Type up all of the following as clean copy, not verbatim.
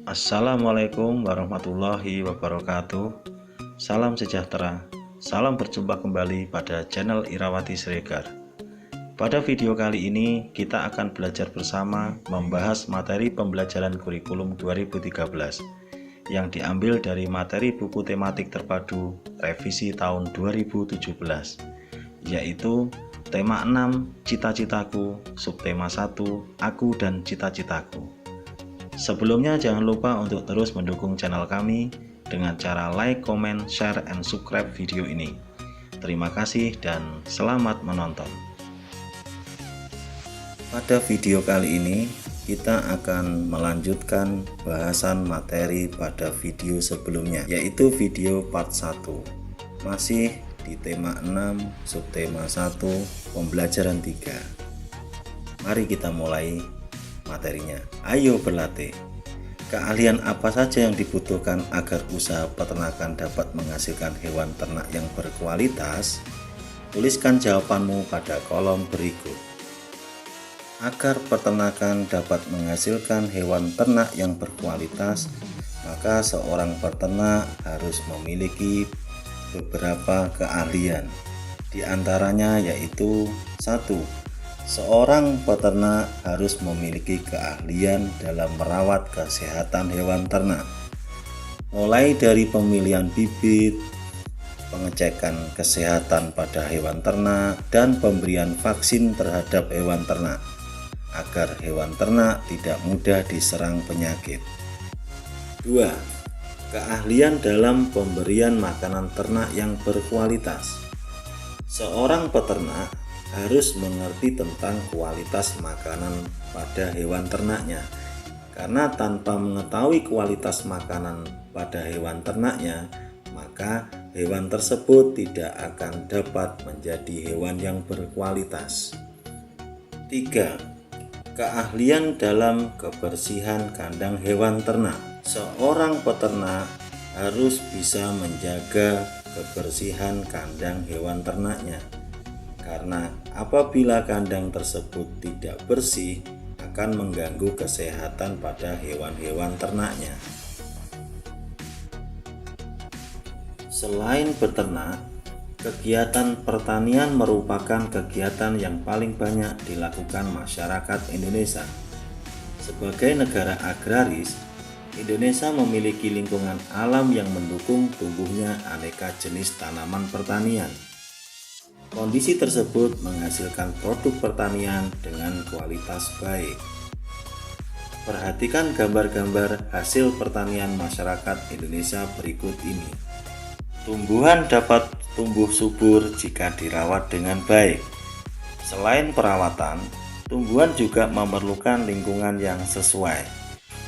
Assalamualaikum warahmatullahi wabarakatuh. Salam sejahtera. Salam berjumpa kembali pada channel Irawati Siregar. Pada video kali ini kita akan belajar bersama membahas materi pembelajaran kurikulum 2013 yang diambil dari materi buku tematik terpadu revisi tahun 2017, yaitu tema 6 Cita-citaku, subtema 1 Aku dan Cita-citaku. Sebelumnya jangan lupa untuk terus mendukung channel kami dengan cara like, comment, share, and subscribe video ini. Terima kasih dan selamat menonton. Pada video kali ini kita akan melanjutkan bahasan materi pada video sebelumnya, yaitu video part 1. Masih di tema 6, subtema 1, pembelajaran 3. Mari kita mulai materinya. Ayo berlatih. Keahlian apa saja yang dibutuhkan agar usaha peternakan dapat menghasilkan hewan ternak yang berkualitas? Tuliskan jawabanmu pada kolom berikut. Agar peternakan dapat menghasilkan hewan ternak yang berkualitas, maka seorang peternak harus memiliki beberapa keahlian. Di antaranya yaitu 1. Seorang peternak harus memiliki keahlian dalam merawat kesehatan hewan ternak, mulai dari pemilihan bibit, pengecekan kesehatan pada hewan ternak, dan pemberian vaksin terhadap hewan ternak, agar hewan ternak tidak mudah diserang penyakit. 2. Keahlian dalam pemberian makanan ternak yang berkualitas. Seorang peternak harus mengerti tentang kualitas makanan pada hewan ternaknya, karena tanpa mengetahui kualitas makanan pada hewan ternaknya, maka hewan tersebut tidak akan dapat menjadi hewan yang berkualitas. 3. Keahlian dalam kebersihan kandang hewan ternak. Seorang peternak harus bisa menjaga kebersihan kandang hewan ternaknya, karena apabila kandang tersebut tidak bersih akan mengganggu kesehatan pada hewan-hewan ternaknya. Selain beternak, kegiatan pertanian merupakan kegiatan yang paling banyak dilakukan masyarakat Indonesia. Sebagai negara agraris, Indonesia memiliki lingkungan alam yang mendukung tumbuhnya aneka jenis tanaman pertanian. Kondisi tersebut menghasilkan produk pertanian dengan kualitas baik. Perhatikan gambar-gambar hasil pertanian masyarakat Indonesia berikut ini. Tumbuhan dapat tumbuh subur jika dirawat dengan baik. Selain perawatan, tumbuhan juga memerlukan lingkungan yang sesuai.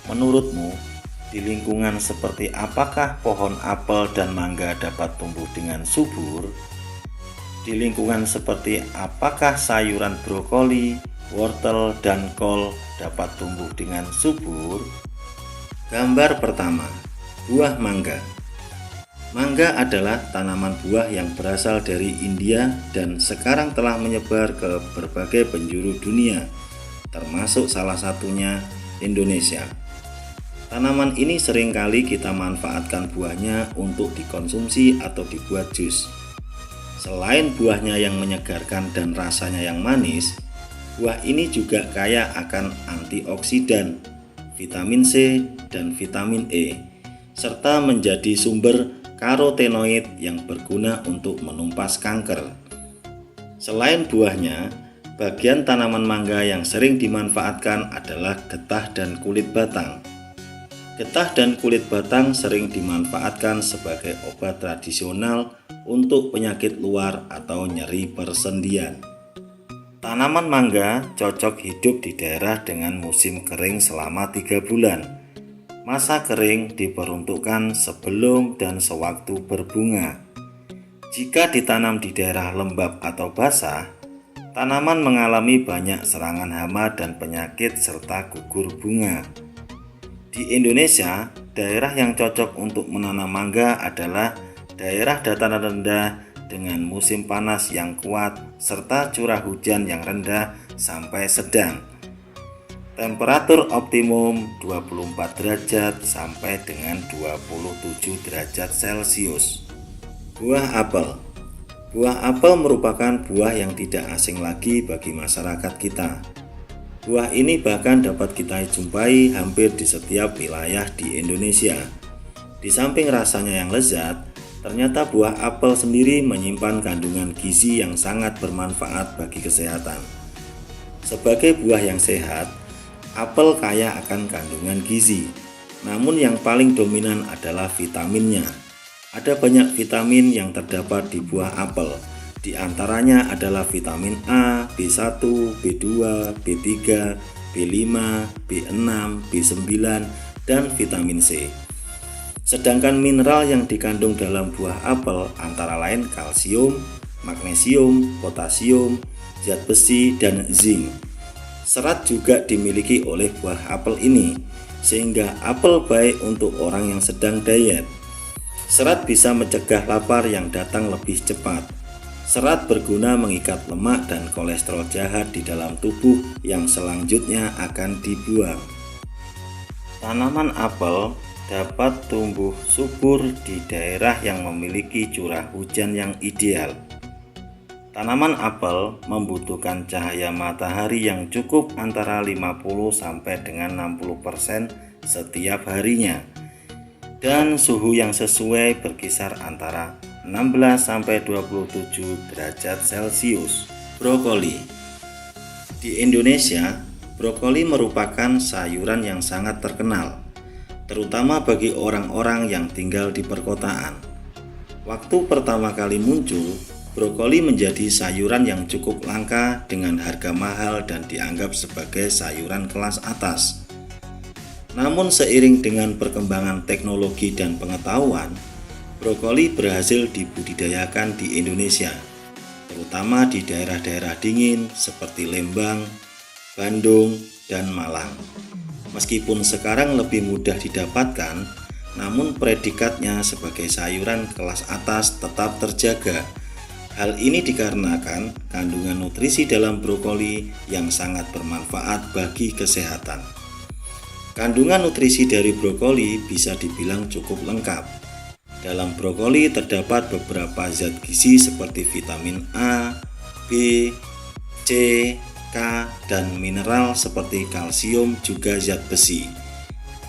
Menurutmu, di lingkungan seperti apakah pohon apel dan mangga dapat tumbuh dengan subur? Di lingkungan seperti apakah sayuran brokoli, wortel, dan kol dapat tumbuh dengan subur? Gambar pertama, buah mangga. Mangga adalah tanaman buah yang berasal dari India dan sekarang telah menyebar ke berbagai penjuru dunia, termasuk salah satunya Indonesia. Tanaman ini seringkali kita manfaatkan buahnya untuk dikonsumsi atau dibuat jus. Selain buahnya yang menyegarkan dan rasanya yang manis, buah ini juga kaya akan antioksidan, vitamin C dan vitamin E, serta menjadi sumber karotenoid yang berguna untuk menumpas kanker. Selain buahnya, bagian tanaman mangga yang sering dimanfaatkan adalah getah dan kulit batang. Getah dan kulit batang sering dimanfaatkan sebagai obat tradisional untuk penyakit luar atau nyeri persendian. Tanaman mangga cocok hidup di daerah dengan musim kering selama 3 bulan. Masa kering diperuntukkan sebelum dan sewaktu berbunga. Jika ditanam di daerah lembab atau basah, tanaman mengalami banyak serangan hama dan penyakit serta gugur bunga. Di Indonesia, daerah yang cocok untuk menanam mangga adalah daerah dataran rendah dengan musim panas yang kuat serta curah hujan yang rendah sampai sedang. Temperatur optimum 24 derajat sampai dengan 27 derajat Celcius. Buah apel. Buah apel merupakan buah yang tidak asing lagi bagi masyarakat kita. Buah ini bahkan dapat kita jumpai hampir di setiap wilayah di Indonesia. Di samping rasanya yang lezat, ternyata buah apel sendiri menyimpan kandungan gizi yang sangat bermanfaat bagi kesehatan. Sebagai buah yang sehat, apel kaya akan kandungan gizi, namun yang paling dominan adalah vitaminnya. Ada banyak vitamin yang terdapat di buah apel, di antaranya adalah vitamin A, B1, B2, B3, B5, B6, B9, dan vitamin C. Sedangkan mineral yang dikandung dalam buah apel antara lain kalsium, magnesium, potasium, zat besi, dan zinc. Serat juga dimiliki oleh buah apel ini, sehingga apel baik untuk orang yang sedang diet. Serat bisa mencegah lapar yang datang lebih cepat. Serat berguna mengikat lemak dan kolesterol jahat di dalam tubuh yang selanjutnya akan dibuang. Tanaman apel dapat tumbuh subur di daerah yang memiliki curah hujan yang ideal. Tanaman apel membutuhkan cahaya matahari yang cukup antara 50 sampai dengan 60% setiap harinya, dan suhu yang sesuai berkisar antara 16 sampai 27 derajat Celcius. Brokoli. Di Indonesia, brokoli merupakan sayuran yang sangat terkenal, terutama bagi orang-orang yang tinggal di perkotaan. Waktu pertama kali muncul, brokoli menjadi sayuran yang cukup langka dengan harga mahal dan dianggap sebagai sayuran kelas atas. Namun seiring dengan perkembangan teknologi dan pengetahuan, brokoli berhasil dibudidayakan di Indonesia, terutama di daerah-daerah dingin seperti Lembang, Bandung, dan Malang. Meskipun sekarang lebih mudah didapatkan, namun predikatnya sebagai sayuran kelas atas tetap terjaga. Hal ini dikarenakan kandungan nutrisi dalam brokoli yang sangat bermanfaat bagi kesehatan. Kandungan nutrisi dari brokoli bisa dibilang cukup lengkap. Dalam brokoli terdapat beberapa zat gizi seperti vitamin A, B, C, K, dan mineral seperti kalsium juga zat besi.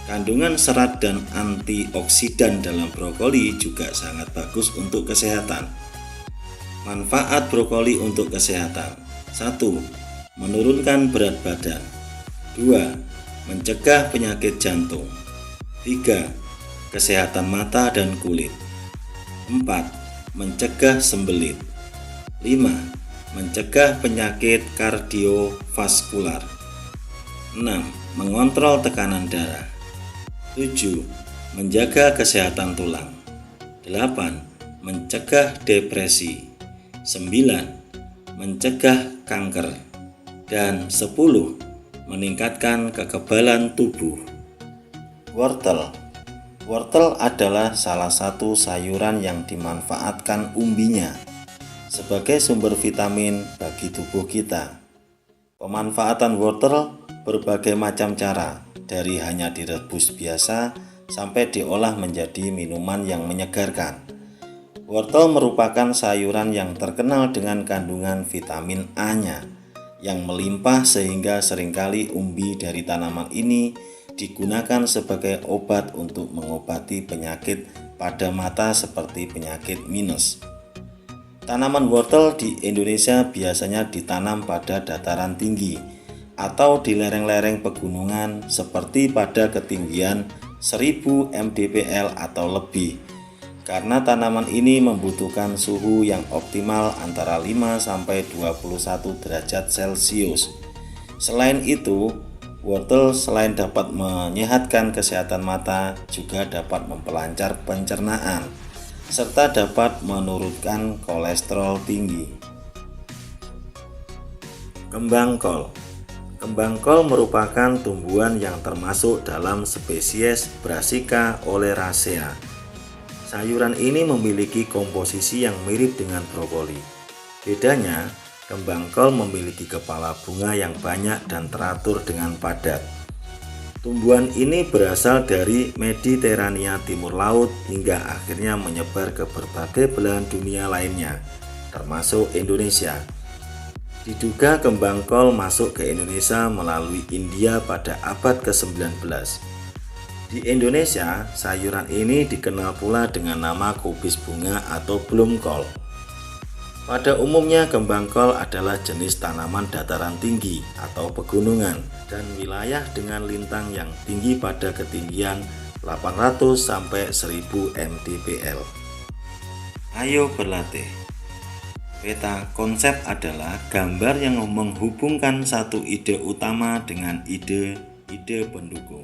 Kandungan serat dan antioksidan dalam brokoli juga sangat bagus untuk kesehatan. Manfaat brokoli untuk kesehatan. 1. Menurunkan berat badan. 2. Mencegah penyakit jantung. 3. Kesehatan mata dan kulit. 4. Mencegah sembelit. 5. Mencegah penyakit kardiovaskular. 6. Mengontrol tekanan darah. 7. Menjaga kesehatan tulang. 8. Mencegah depresi. 9. Mencegah kanker. Dan 10. Meningkatkan kekebalan tubuh. Wortel. Wortel adalah salah satu sayuran yang dimanfaatkan umbinya sebagai sumber vitamin bagi tubuh kita. Pemanfaatan wortel berbagai macam cara, dari hanya direbus biasa sampai diolah menjadi minuman yang menyegarkan. Wortel merupakan sayuran yang terkenal dengan kandungan vitamin A-nya yang melimpah, sehingga seringkali umbi dari tanaman ini digunakan sebagai obat untuk mengobati penyakit pada mata seperti penyakit minus. Tanaman wortel di Indonesia biasanya ditanam pada dataran tinggi atau di lereng-lereng pegunungan seperti pada ketinggian 1000 mdpl atau lebih, karena tanaman ini membutuhkan suhu yang optimal antara 5 sampai 21 derajat Celcius. Selain itu, wortel selain dapat menyehatkan kesehatan mata, juga dapat memperlancar pencernaan serta dapat menurunkan kolesterol tinggi. Kembang kol. Kembang kol merupakan tumbuhan yang termasuk dalam spesies Brassica oleracea. Sayuran ini memiliki komposisi yang mirip dengan brokoli. Bedanya, Kembang kol memiliki kepala bunga yang banyak dan teratur dengan padat. Tumbuhan ini berasal dari Mediterania Timur Laut hingga akhirnya menyebar ke berbagai belahan dunia lainnya, termasuk Indonesia. Diduga kembang kol masuk ke Indonesia melalui India pada abad ke-19. Di Indonesia, sayuran ini dikenal pula dengan nama kubis bunga atau bloom kol. Pada umumnya kembang kol adalah jenis tanaman dataran tinggi atau pegunungan dan wilayah dengan lintang yang tinggi pada ketinggian 800 sampai 1000 mdpl. Ayo berlatih. Peta konsep adalah gambar yang menghubungkan satu ide utama dengan ide-ide pendukung.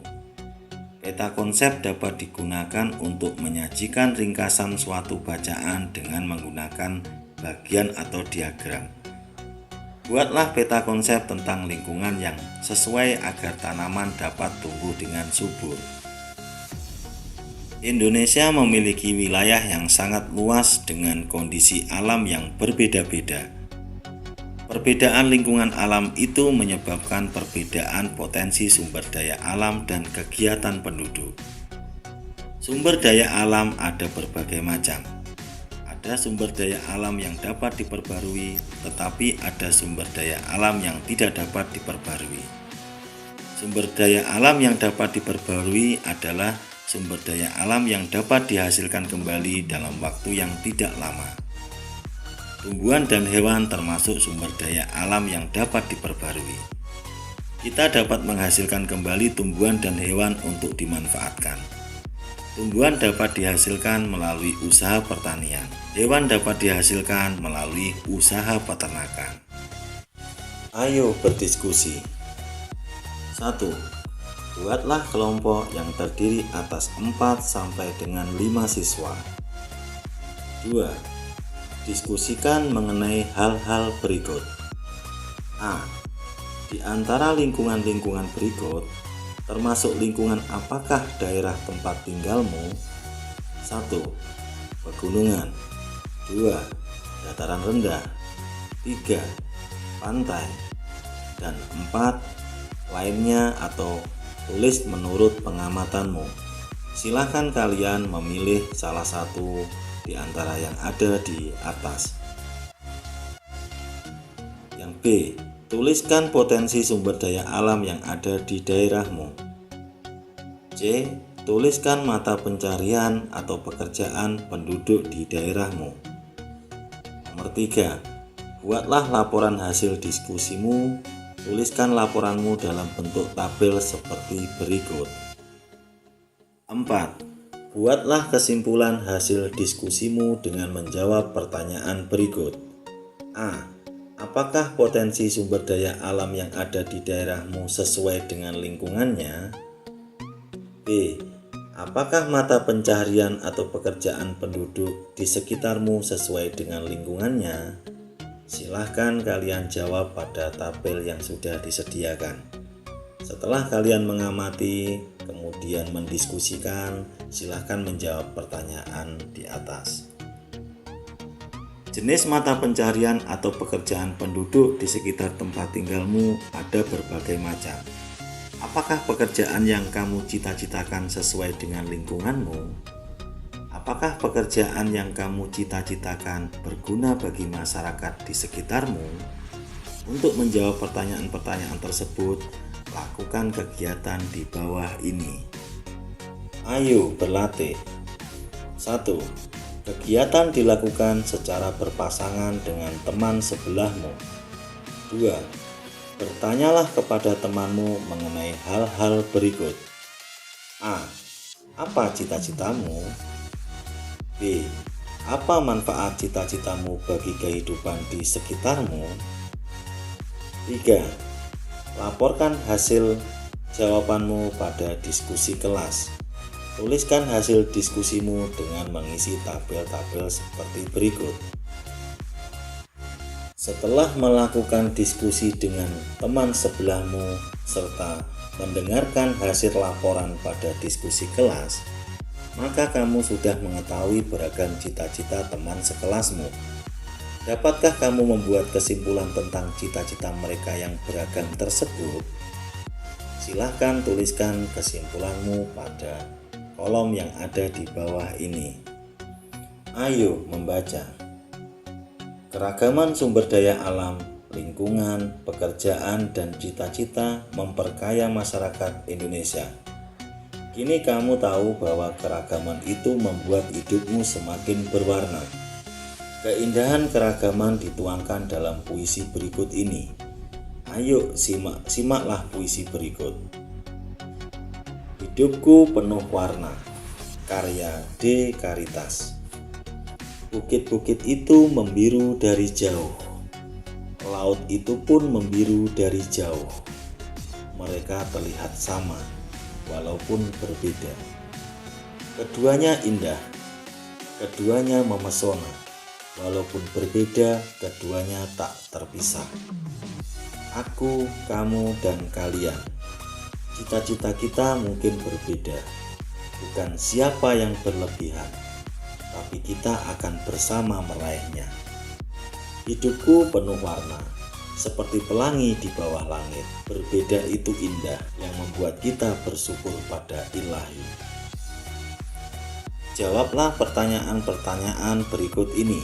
Peta konsep dapat digunakan untuk menyajikan ringkasan suatu bacaan dengan menggunakan bagian atau diagram. Buatlah peta konsep tentang lingkungan yang sesuai agar tanaman dapat tumbuh dengan subur. Indonesia memiliki wilayah yang sangat luas dengan kondisi alam yang berbeda-beda. Perbedaan lingkungan alam itu menyebabkan perbedaan potensi sumber daya alam dan kegiatan penduduk. Sumber daya alam ada berbagai macam. Ada sumber daya alam yang dapat diperbarui, tetapi ada sumber daya alam yang tidak dapat diperbarui. Sumber daya alam yang dapat diperbarui adalah sumber daya alam yang dapat dihasilkan kembali dalam waktu yang tidak lama. Tumbuhan dan hewan termasuk sumber daya alam yang dapat diperbarui. Kita dapat menghasilkan kembali tumbuhan dan hewan untuk dimanfaatkan. Tumbuhan dapat dihasilkan melalui usaha pertanian. Hewan dapat dihasilkan melalui usaha peternakan. Ayo berdiskusi. 1. Buatlah kelompok yang terdiri atas 4 sampai dengan 5 siswa. 2. Diskusikan mengenai hal-hal berikut. A. Di antara lingkungan-lingkungan berikut, termasuk lingkungan apakah daerah tempat tinggalmu? 1. Pegunungan. 2. Dataran rendah. 3. Pantai. Dan 4. Lainnya atau tulis menurut pengamatanmu. Silahkan kalian memilih salah satu di antara yang ada di atas. Yang B. Tuliskan potensi sumber daya alam yang ada di daerahmu. C. Tuliskan mata pencarian atau pekerjaan penduduk di daerahmu. Nomor 3. Buatlah laporan hasil diskusimu. Tuliskan laporanmu dalam bentuk tabel seperti berikut. 4. Buatlah kesimpulan hasil diskusimu dengan menjawab pertanyaan berikut. A. Apakah potensi sumber daya alam yang ada di daerahmu sesuai dengan lingkungannya? B. Apakah mata pencaharian atau pekerjaan penduduk di sekitarmu sesuai dengan lingkungannya? Silahkan kalian jawab pada tabel yang sudah disediakan. Setelah kalian mengamati, kemudian mendiskusikan, silahkan menjawab pertanyaan di atas. Jenis mata pencarian atau pekerjaan penduduk di sekitar tempat tinggalmu ada berbagai macam. Apakah pekerjaan yang kamu cita-citakan sesuai dengan lingkunganmu? Apakah pekerjaan yang kamu cita-citakan berguna bagi masyarakat di sekitarmu? Untuk menjawab pertanyaan-pertanyaan tersebut, lakukan kegiatan di bawah ini. Ayo berlatih. 1. Kegiatan dilakukan secara berpasangan dengan teman sebelahmu. 2. Bertanyalah kepada temanmu mengenai hal-hal berikut. A. Apa cita-citamu? B. Apa manfaat cita-citamu bagi kehidupan di sekitarmu? 3. Laporkan hasil jawabanmu pada diskusi kelas. Tuliskan hasil diskusimu dengan mengisi tabel-tabel seperti berikut. Setelah melakukan diskusi dengan teman sebelahmu serta mendengarkan hasil laporan pada diskusi kelas, maka kamu sudah mengetahui beragam cita-cita teman sekelasmu. Dapatkah kamu membuat kesimpulan tentang cita-cita mereka yang beragam tersebut? Silahkan tuliskan kesimpulanmu pada kolom yang ada di bawah ini. Ayo membaca. Keragaman sumber daya alam, lingkungan, pekerjaan, dan cita-cita memperkaya masyarakat Indonesia. Kini kamu tahu bahwa keragaman itu membuat hidupmu semakin berwarna. Keindahan keragaman dituangkan dalam puisi berikut ini. Ayo simaklah puisi berikut. Hidupku penuh warna, karya D. Karitas. Bukit-bukit itu membiru dari jauh, laut itu pun membiru dari jauh. Mereka terlihat sama, walaupun berbeda. Keduanya indah, keduanya memesona. Walaupun berbeda, keduanya tak terpisah. Aku, kamu, dan kalian. Cita-cita kita mungkin berbeda. Bukan siapa yang berlebihan, tapi kita akan bersama meraihnya. Hidupku penuh warna, seperti pelangi di bawah langit. Berbeda itu indah, yang membuat kita bersyukur pada Ilahi. Jawablah pertanyaan-pertanyaan berikut ini.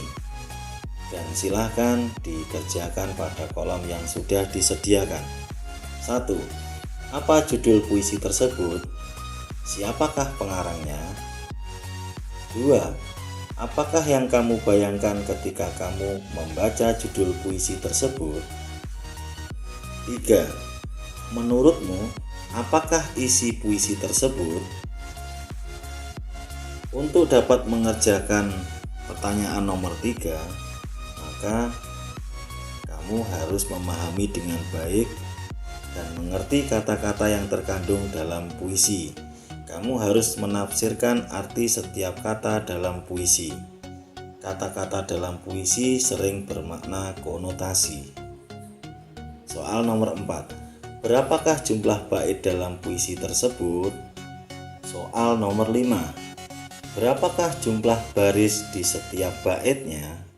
Dan silahkan dikerjakan pada kolom yang sudah disediakan. 1. Apa judul puisi tersebut? Siapakah pengarangnya? 2. Apakah yang kamu bayangkan ketika kamu membaca judul puisi tersebut? 3. Menurutmu, apakah isi puisi tersebut? Untuk dapat mengerjakan pertanyaan nomor 3, maka kamu harus memahami dengan baik dan mengerti kata-kata yang terkandung dalam puisi. Kamu harus menafsirkan arti setiap kata dalam puisi. Kata-kata dalam puisi sering bermakna konotasi. Soal nomor 4. Berapakah jumlah bait dalam puisi tersebut? Soal nomor 5. Berapakah jumlah baris di setiap baitnya?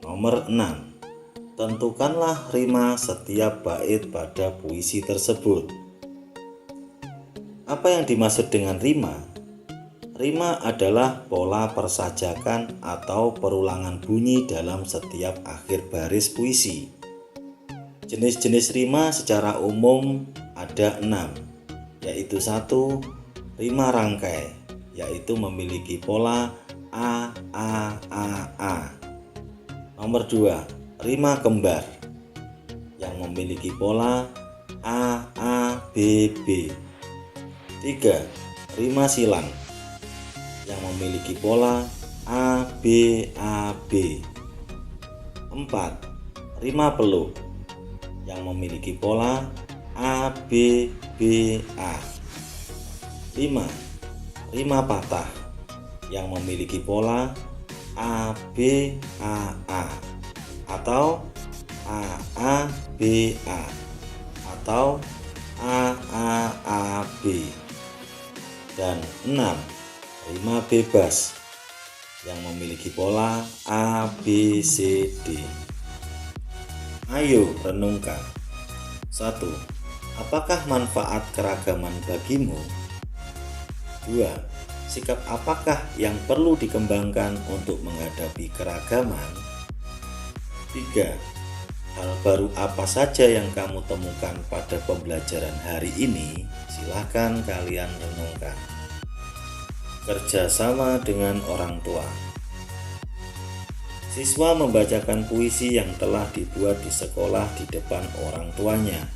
Nomor 6. Tentukanlah rima setiap bait pada puisi tersebut. Apa yang dimaksud dengan rima? Rima adalah pola persajakan atau perulangan bunyi dalam setiap akhir baris puisi. Jenis-jenis rima secara umum ada 6, yaitu 1. Rima rangkai, yaitu memiliki pola A, A, A, A. Nomor 2, rima kembar yang memiliki pola A, A, B, B. 3, rima silang yang memiliki pola A, B, A, B. 4, rima peluk yang memiliki pola A, B, B, A. 5, rima patah yang memiliki pola A, B, A, A, atau A, A, B, A, atau A, A, A, B. Dan 6, rima bebas yang memiliki pola A, B, C, D. Ayo renungkan. 1. Apakah manfaat keragaman bagimu? 2. Sikap apakah yang perlu dikembangkan untuk menghadapi keragaman? 3. Hal baru apa saja yang kamu temukan pada pembelajaran hari ini? Silahkan kalian renungkan. Kerjasama dengan orang tua. Siswa membacakan puisi yang telah dibuat di sekolah di depan orang tuanya.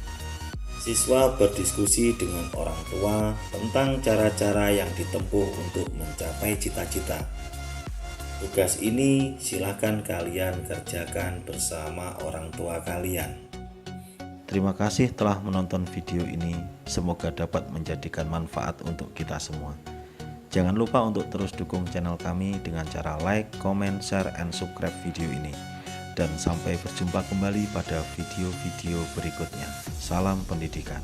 Siswa berdiskusi dengan orang tua tentang cara-cara yang ditempuh untuk mencapai cita-cita. Tugas ini silakan kalian kerjakan bersama orang tua kalian. Terima kasih telah menonton video ini. Semoga dapat menjadikan manfaat untuk kita semua. Jangan lupa untuk terus dukung channel kami dengan cara like, comment, share, and subscribe video ini. Dan sampai berjumpa kembali pada video-video berikutnya. Salam pendidikan.